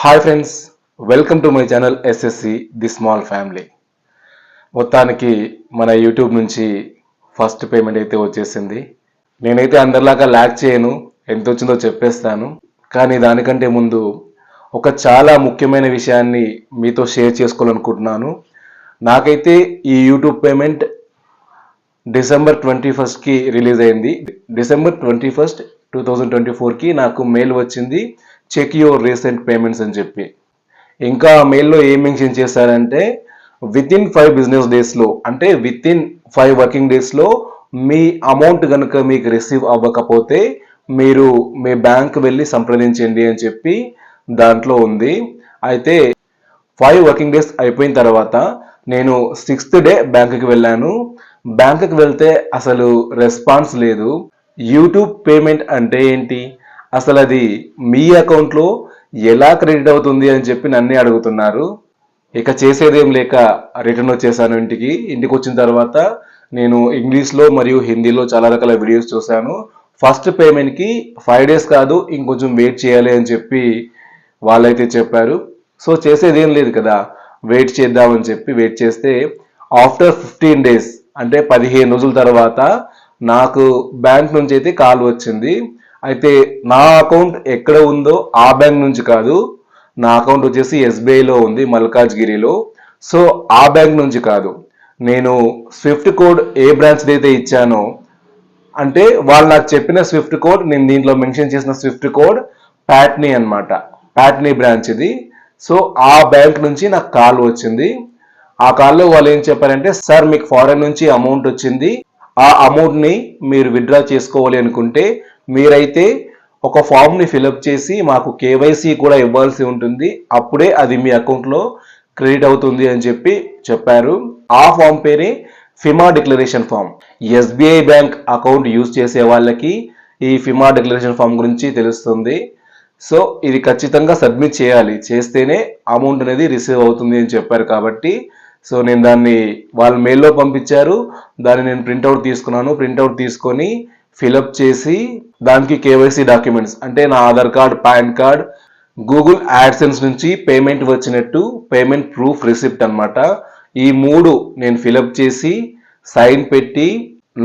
Hi friends, welcome to my channel SSC the small family. మొత్తానికి మన YouTube నుంచి first payment అయితే వచ్చేసింది. నేనైతే అందరిలాగా ల్యాక్ చేయను, ఎంత వచ్చిందో చెప్పేస్తాను. కానీ దానికంటే ముందు ఒక చాలా ముఖ్యమైన విషయాన్ని మీతో షేర్ చేసుకోవాలనుకుంటున్నాను. నాకైతే ఈ యూట్యూబ్ పేమెంట్ డిసెంబర్ 21కి రిలీజ్ అయింది. డిసెంబర్ 21, 2024కి నాకు మెయిల్ వచ్చింది, చెక్ యువర్ రీసెంట్ పేమెంట్స్ అని చెప్పి. ఇంకా మెయిల్లో ఏం మెన్షన్ చేశారంటే విత్ ఇన్ 5 బిజినెస్ డేస్లో, అంటే విత్ ఇన్ 5 వర్కింగ్ డేస్లో మీ అమౌంట్ కనుక మీకు రిసీవ్ అవ్వకపోతే మీరు మీ బ్యాంక్ వెళ్ళి సంప్రదించండి అని చెప్పి దాంట్లో ఉంది. అయితే 5 వర్కింగ్ డేస్ అయిపోయిన తర్వాత నేను 6th డే బ్యాంకుకి వెళ్ళాను. బ్యాంకుకి వెళ్తే అసలు రెస్పాన్స్ లేదు. యూట్యూబ్ పేమెంట్ అంటే ఏంటి, అసలు అది మీ అకౌంట్లో ఎలా క్రెడిట్ అవుతుంది అని చెప్పి నన్నే అడుగుతున్నారు. ఇక చేసేదేం లేక రిటర్న్ వచ్చేసాను ఇంటికి. వచ్చిన తర్వాత నేను ఇంగ్లీష్లో మరియు హిందీలో చాలా రకాల వీడియోస్ చూశాను. ఫస్ట్ పేమెంట్కి 5 డేస్ కాదు, ఇంకొంచెం వెయిట్ చేయాలి అని చెప్పి వాళ్ళైతే చెప్పారు. సో చేసేదేం లేదు కదా, వెయిట్ చేద్దామని చెప్పి వెయిట్ చేస్తే ఆఫ్టర్ 15 డేస్, అంటే 15 రోజుల తర్వాత నాకు బ్యాంక్ నుంచి అయితే కాల్ వచ్చింది. అయితే నా అకౌంట్ ఎక్కడ ఉందో ఆ బ్యాంక్ నుంచి కాదు, నా అకౌంట్ వచ్చేసి ఎస్బీఐలో ఉంది, మల్కాజ్గిరిలో. సో ఆ బ్యాంక్ నుంచి కాదు, నేను స్విఫ్ట్ కోడ్ ఏ బ్రాంచ్ అయితే ఇచ్చానో, అంటే వాళ్ళు నాకు చెప్పిన స్విఫ్ట్ కోడ్, నేను దీంట్లో మెన్షన్ చేసిన స్విఫ్ట్ కోడ్ ప్యాట్నీ అనమాట, ప్యాట్నీ బ్రాంచ్ ఇది. సో ఆ బ్యాంక్ నుంచి నాకు కాల్ వచ్చింది. ఆ కాల్లో వాళ్ళు ఏం చెప్పారంటే, సార్ మీకు ఫారెన్ నుంచి అమౌంట్ వచ్చింది, ఆ అమౌంట్ని మీరు విత్డ్రా చేసుకోవాలి అనుకుంటే మీరైతే ఒక ఫామ్ని ఫిలప్ చేసి మాకు కేవైసీ కూడా ఇవ్వాల్సి ఉంటుంది, అప్పుడే అది మీ అకౌంట్లో క్రెడిట్ అవుతుంది అని చెప్పి చెప్పారు. ఆ ఫామ్ పేరే FEMA declaration form. SBI bank account use చేసే వాళ్ళకి ఈ ఫిమా డిక్లరేషన్ ఫామ్ గురించి తెలుస్తుంది. సో ఇది ఖచ్చితంగా సబ్మిట్ చేయాలి, చేస్తేనే అమౌంట్ అనేది రిసీవ్ అవుతుంది అని చెప్పారు. కాబట్టి సో నేను దాన్ని వాళ్ళ మెయిల్లో పంపించారు, దాన్ని నేను ప్రింట్అవుట్ తీసుకున్నాను. ప్రింట్అవుట్ తీసుకొని ఫిలప్ చేసి దానికి కేవైసీ డాక్యుమెంట్స్, అంటే నా Aadhaar card, pan card, Google AdSense నుంచి పేమెంట్ వచ్చినట్టు పేమెంట్ ప్రూఫ్ రిసిప్ట్ అనమాట, ఈ 3 నేను ఫిలప్ చేసి సైన్ పెట్టి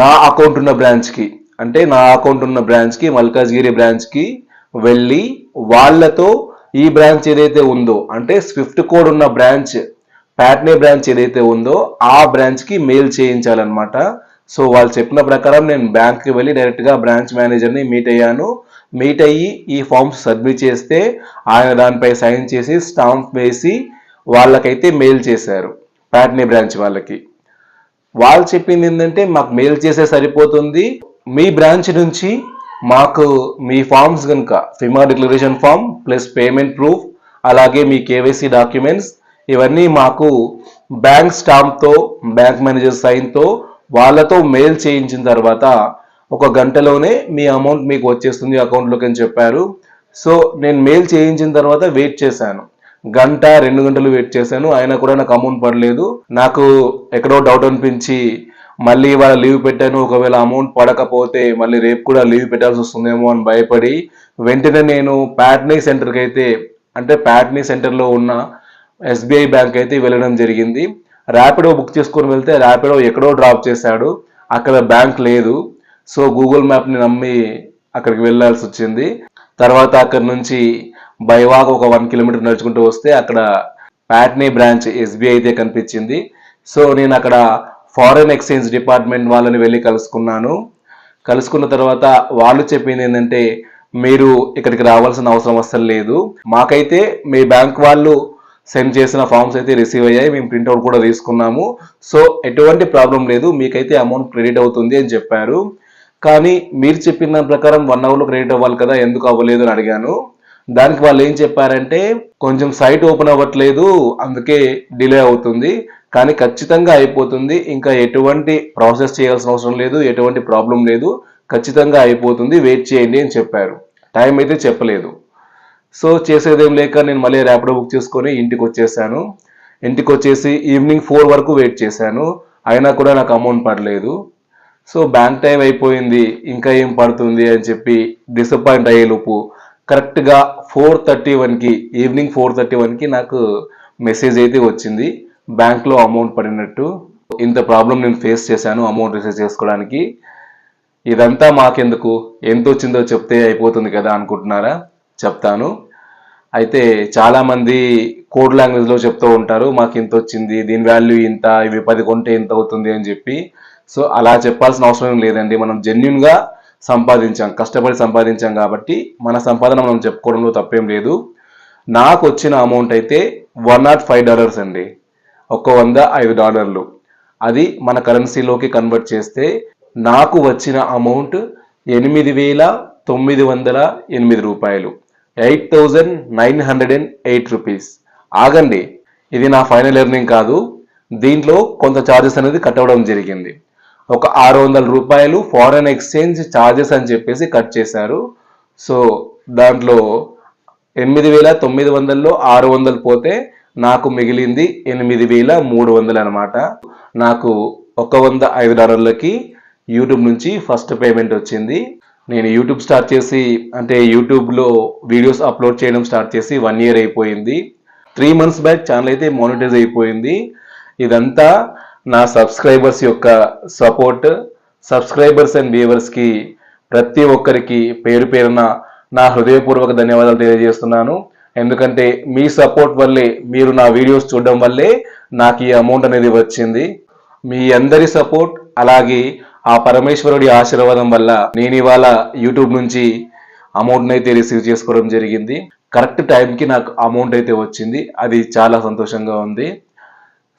నా అకౌంట్ ఉన్న బ్రాంచ్కి, అంటే నా అకౌంట్ ఉన్న బ్రాంచ్కి, మల్కాజ్గిరి బ్రాంచ్కి వెళ్ళి వాళ్ళతో ఈ బ్రాంచ్ ఏదైతే ఉందో, అంటే స్విఫ్ట్ కోడ్ ఉన్న బ్రాంచ్ ప్యాట్నీ బ్రాంచ్ ఏదైతే ఉందో ఆ బ్రాంచ్కి మెయిల్ చేయించాలన్నమాట. సో వాళ్ళు చెప్పిన ప్రకారం నేను బ్యాంక్కి వెళ్ళి డైరెక్ట్గా బ్రాంచ్ మేనేజర్ని మీట్ అయ్యాను. మీట్ అయ్యి ఈ ఫామ్స్ సబ్మిట్ చేస్తే ఆయన దానిపై సైన్ చేసి స్టాంప్ వేసి వాళ్ళకైతే మెయిల్ చేశారు, ప్యాట్నీ బ్రాంచ్ వాళ్ళకి. వాళ్ళు చెప్పింది ఏంటంటే, మాకు మెయిల్ చేసే సరిపోతుంది, మీ బ్రాంచ్ నుంచి మాకు మీ ఫామ్స్ కనుక FEMA declaration form plus payment proof, అలాగే మీ కేవైసీ డాక్యుమెంట్స్ ఇవన్నీ మాకు బ్యాంక్ స్టాంప్తో, బ్యాంక్ మేనేజర్ సైన్తో వాళ్ళతో మెయిల్ చేయించిన తర్వాత 1 గంటలోనే మీ అమౌంట్ మీకు వచ్చేస్తుంది అకౌంట్లోకి అని చెప్పారు. సో నేను మెయిల్ చేయించిన తర్వాత వెయిట్ చేశాను, 1-2 గంటలు వెయిట్ చేశాను, అయినా కూడా నాకు అమౌంట్ పడలేదు. నాకు ఎక్కడో డౌట్ అనిపించి మళ్ళీ ఇవాళ లీవ్ పెట్టాను, ఒకవేళ అమౌంట్ పడకపోతే మళ్ళీ రేపు కూడా లీవ్ పెట్టాల్సి వస్తుందేమో అని భయపడి వెంటనే నేను ప్యాట్నీ సెంటర్కి అయితే, అంటే ప్యాట్నీ సెంటర్లో ఉన్న ఎస్బీఐ బ్యాంక్ అయితే వెళ్ళడం జరిగింది. ర్యాపిడో బుక్ చేసుకొని వెళ్తే ర్యాపిడో ఎక్కడో డ్రాప్ చేశాడు, అక్కడ బ్యాంక్ లేదు. సో గూగుల్ మ్యాప్ని నమ్మి అక్కడికి వెళ్ళాల్సి వచ్చింది. తర్వాత అక్కడ నుంచి బైవాక్ ఒక 1 కిలోమీటర్ నడుచుకుంటూ వస్తే అక్కడ ప్యాట్నీ బ్రాంచ్ ఎస్బీఐ అయితే కనిపించింది. సో నేను అక్కడ ఫారెన్ ఎక్స్చేంజ్ డిపార్ట్మెంట్ వాళ్ళని వెళ్ళి కలుసుకున్నాను. కలుసుకున్న తర్వాత వాళ్ళు చెప్పింది ఏంటంటే, మీరు ఇక్కడికి రావాల్సిన అవసరం అస్సలు లేదు, మాకైతే మీ బ్యాంక్ వాళ్ళు సెండ్ చేసిన ఫామ్స్ అయితే రిసీవ్ అయ్యాయి, మేము ప్రింట్అవుట్ కూడా తీసుకున్నాము, సో ఎటువంటి ప్రాబ్లం లేదు, మీకైతే అమౌంట్ క్రెడిట్ అవుతుంది అని చెప్పారు. కానీ మీరు చెప్పిన దాని ప్రకారం 1 అవర్లో క్రెడిట్ అవ్వాలి కదా, ఎందుకు అవ్వలేదు అని అడిగాను. దానికి వాళ్ళు ఏం చెప్పారంటే, కొంచెం సైట్ ఓపెన్ అవ్వట్లేదు, అందుకే డిలే అవుతుంది, కానీ ఖచ్చితంగా అయిపోతుంది, ఇంకా ఎటువంటి ప్రాసెస్ చేయాల్సిన అవసరం లేదు, ఎటువంటి ప్రాబ్లం లేదు, ఖచ్చితంగా అయిపోతుంది, వెయిట్ చేయండి అని చెప్పారు. టైం అయితే చెప్పలేదు. సో చేసేదేం లేక నేను మళ్ళీ ర్యాపిడో బుక్ చేసుకొని ఇంటికి వచ్చేసాను. ఇంటికి వచ్చేసి ఈవినింగ్ 4 వరకు వెయిట్ చేశాను, అయినా కూడా నాకు అమౌంట్ పడలేదు. సో బ్యాంక్ టైం అయిపోయింది, ఇంకా ఏం పడుతుంది అని చెప్పి డిసప్పాయింట్ అయ్యేలోపు కరెక్ట్గా 4:31కి ఈవినింగ్ 4:31కి నాకు మెసేజ్ అయితే వచ్చింది బ్యాంక్లో అమౌంట్ పడినట్టు. ఇంత ప్రాబ్లం నేను ఫేస్ చేశాను అమౌంట్ రిసీవ్ చేసుకోవడానికి. ఇదంతా మాకెందుకు, ఎంత వచ్చిందో చెప్తే అయిపోతుంది కదా అనుకుంటున్నారా? చెప్తాను. అయితే చాలామంది కోడ్ లాంగ్వేజ్లో చెప్తూ ఉంటారు, మాకు ఇంత వచ్చింది, దీని వాల్యూ ఇంత, ఇవి 10 కొంటే ఇంత అవుతుంది అని చెప్పి. సో అలా చెప్పాల్సిన అవసరం లేదండి. మనం జెన్యున్గా సంపాదించాం, కష్టపడి సంపాదించాం కాబట్టి మన సంపాదన మనం చెప్పుకోవడంలో తప్పేం లేదు. నాకు వచ్చిన అమౌంట్ అయితే $105 అండి. $105. అది మన కరెన్సీలోకి కన్వర్ట్ చేస్తే నాకు వచ్చిన అమౌంట్ 8,908 రూపాయలు, 8,908 రూపీస్. ఆగండి, ఇది నా ఫైనల్ ఎర్నింగ్ కాదు. దీంట్లో కొంత ఛార్జెస్ అనేది కట్ అవ్వడం జరిగింది. ఒక $600 ఫారెన్ ఎక్స్చేంజ్ ఛార్జెస్ అని చెప్పేసి కట్ చేశారు. సో దాంట్లో 8,900లో 600 పోతే నాకు మిగిలింది 8,300 అనమాట. నాకు $105కి యూట్యూబ్ నుంచి ఫస్ట్ పేమెంట్ వచ్చింది. నేను యూట్యూబ్ స్టార్ట్ చేసి, అంటే యూట్యూబ్లో వీడియోస్ అప్లోడ్ చేయడం స్టార్ట్ చేసి 1 year అయిపోయింది. 3 months బ్యాక్ ఛానల్ అయితే మానిటైజ్ అయిపోయింది. ఇదంతా నా సబ్స్క్రైబర్స్ యొక్క సపోర్ట్. సబ్స్క్రైబర్స్ అండ్ వ్యూవర్స్కి ప్రతి ఒక్కరికి పేరు పేరున నా హృదయపూర్వక ధన్యవాదాలు తెలియజేస్తున్నాను. ఎందుకంటే మీ సపోర్ట్ వల్లే, మీరు నా వీడియోస్ చూడడం వల్లే నాకు ఈ అమౌంట్ అనేది వచ్చింది. మీ అందరి సపోర్ట్ అలాగే ఆ పరమేశ్వరుడి ఆశీర్వాదం వల్ల నేను ఇవాళ యూట్యూబ్ నుంచి అమౌంట్ అయితే రిసీవ్ చేసుకోవడం జరిగింది. కరెక్ట్ టైంకి నాకు అమౌంట్ అయితే వచ్చింది. అది చాలా సంతోషంగా ఉంది.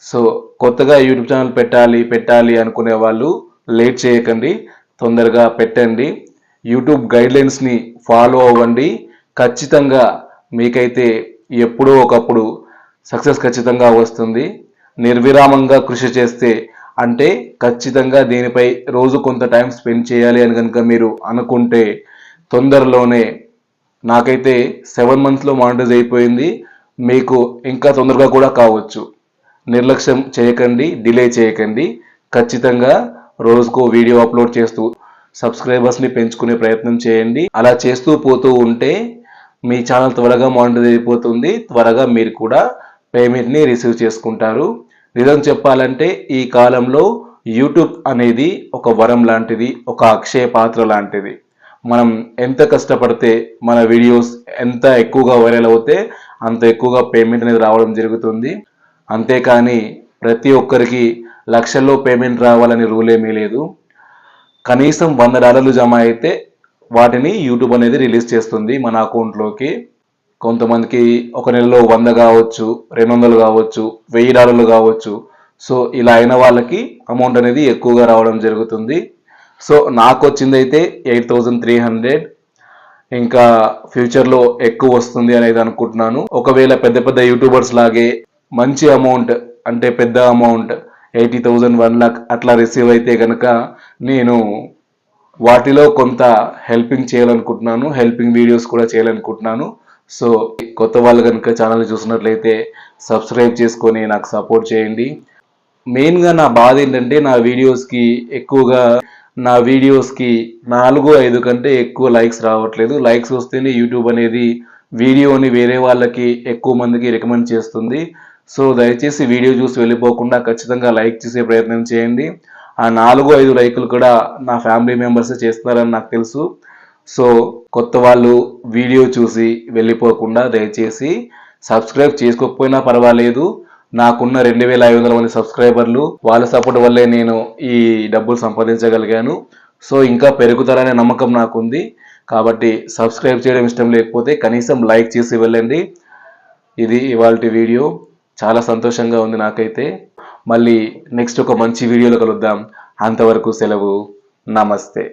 సో కొత్తగా యూట్యూబ్ ఛానల్ పెట్టాలి అనుకునే వాళ్ళు లేట్ చేయకండి, తొందరగా పెట్టండి. యూట్యూబ్ గైడ్లైన్స్ని ఫాలో అవ్వండి. ఖచ్చితంగా మీకైతే ఎప్పుడో ఒకప్పుడు సక్సెస్ ఖచ్చితంగా వస్తుంది. నిర్విరామంగా కృషి చేస్తే, అంటే ఖచ్చితంగా దీనిపై రోజు కొంత టైం స్పెండ్ చేయాలి అని కనుక మీరు అనుకుంటే తొందరలోనే, నాకైతే 7 monthsలో మానిటైజ్ అయిపోయింది, మీకు ఇంకా తొందరగా కూడా కావచ్చు. నిర్లక్ష్యం చేయకండి, డిలే చేయకండి. ఖచ్చితంగా రోజుకో వీడియో అప్లోడ్ చేస్తూ సబ్స్క్రైబర్స్ని పెంచుకునే ప్రయత్నం చేయండి. అలా చేస్తూ పోతూ ఉంటే మీ ఛానల్ త్వరగా మానిటైజ్ అయిపోతుంది. త్వరగా మీరు కూడా పేమెంట్ని రిసీవ్ చేసుకుంటారు. నిజం చెప్పాలంటే ఈ కాలంలో యూట్యూబ్ అనేది ఒక వరం లాంటిది, ఒక అక్షయ పాత్ర లాంటిది. మనం ఎంత కష్టపడితే మన వీడియోస్ ఎంత ఎక్కువగా వైరల్ అవుతే అంత ఎక్కువగా పేమెంట్ అనేది రావడం జరుగుతుంది. అంతేకాని ప్రతి ఒక్కరికి లక్షల్లో పేమెంట్ రావాలని రూల్ ఏమీ లేదు. కనీసం $100 జమ అయితే వాటిని యూట్యూబ్ అనేది రిలీజ్ చేస్తుంది మన అకౌంట్లోకి. కొంతమందికి ఒక నెలలో 100 కావచ్చు, 200 కావచ్చు, $1000 కావచ్చు. సో ఇలా అయిన వాళ్ళకి అమౌంట్ అనేది ఎక్కువగా రావడం జరుగుతుంది. సో నాకు వచ్చింది అయితే 8,300. ఇంకా ఫ్యూచర్లో ఎక్కువ వస్తుంది అనేది అనుకుంటున్నాను. ఒకవేళ పెద్ద పెద్ద యూట్యూబర్స్ లాగే మంచి అమౌంట్, అంటే పెద్ద అమౌంట్ 80,000, 1 lakh అట్లా రిసీవ్ అయితే కనుక నేను వాటిలో కొంత హెల్పింగ్ చేయాలనుకుంటున్నాను, హెల్పింగ్ వీడియోస్ కూడా చేయాలనుకుంటున్నాను. సో కొత్త వాళ్ళు కనుక ఛానల్ చూసినట్లయితే సబ్స్క్రైబ్ చేసుకొని నాకు సపోర్ట్ చేయండి. మెయిన్గా నా బాధ ఏంటంటే నా వీడియోస్కి 4-5 కంటే ఎక్కువ లైక్స్ రావట్లేదు. లైక్స్ వస్తేనే యూట్యూబ్ అనేది వీడియోని వేరే వాళ్ళకి, ఎక్కువ మందికి రికమెండ్ చేస్తుంది. సో దయచేసి వీడియో చూసి వెళ్ళిపోకుండా ఖచ్చితంగా లైక్ చేసే ప్రయత్నం చేయండి. ఆ 4-5 లైకులు కూడా నా ఫ్యామిలీ మెంబర్సే చేస్తున్నారని నాకు తెలుసు. సో కొత్త వాళ్ళు వీడియో చూసి వెళ్ళిపోకుండా దయచేసి సబ్స్క్రైబ్ చేసుకోకపోయినా పర్వాలేదు. నాకున్న 2,500 మంది సబ్స్క్రైబర్లు, వాళ్ళ సపోర్ట్ వల్లే నేను ఈ డబ్బులు సంపాదించగలిగాను. సో ఇంకా పెరుగుతారనే నమ్మకం నాకుంది. కాబట్టి సబ్స్క్రైబ్ చేయడం ఇష్టం లేకపోతే కనీసం లైక్ చేసి వెళ్ళండి. ఇది ఇవాల్టి వీడియో. చాలా సంతోషంగా ఉంది నాకైతే. మళ్ళీ నెక్స్ట్ ఒక మంచి వీడియోలో కలుద్దాం. అంతవరకు సెలవు. నమస్తే.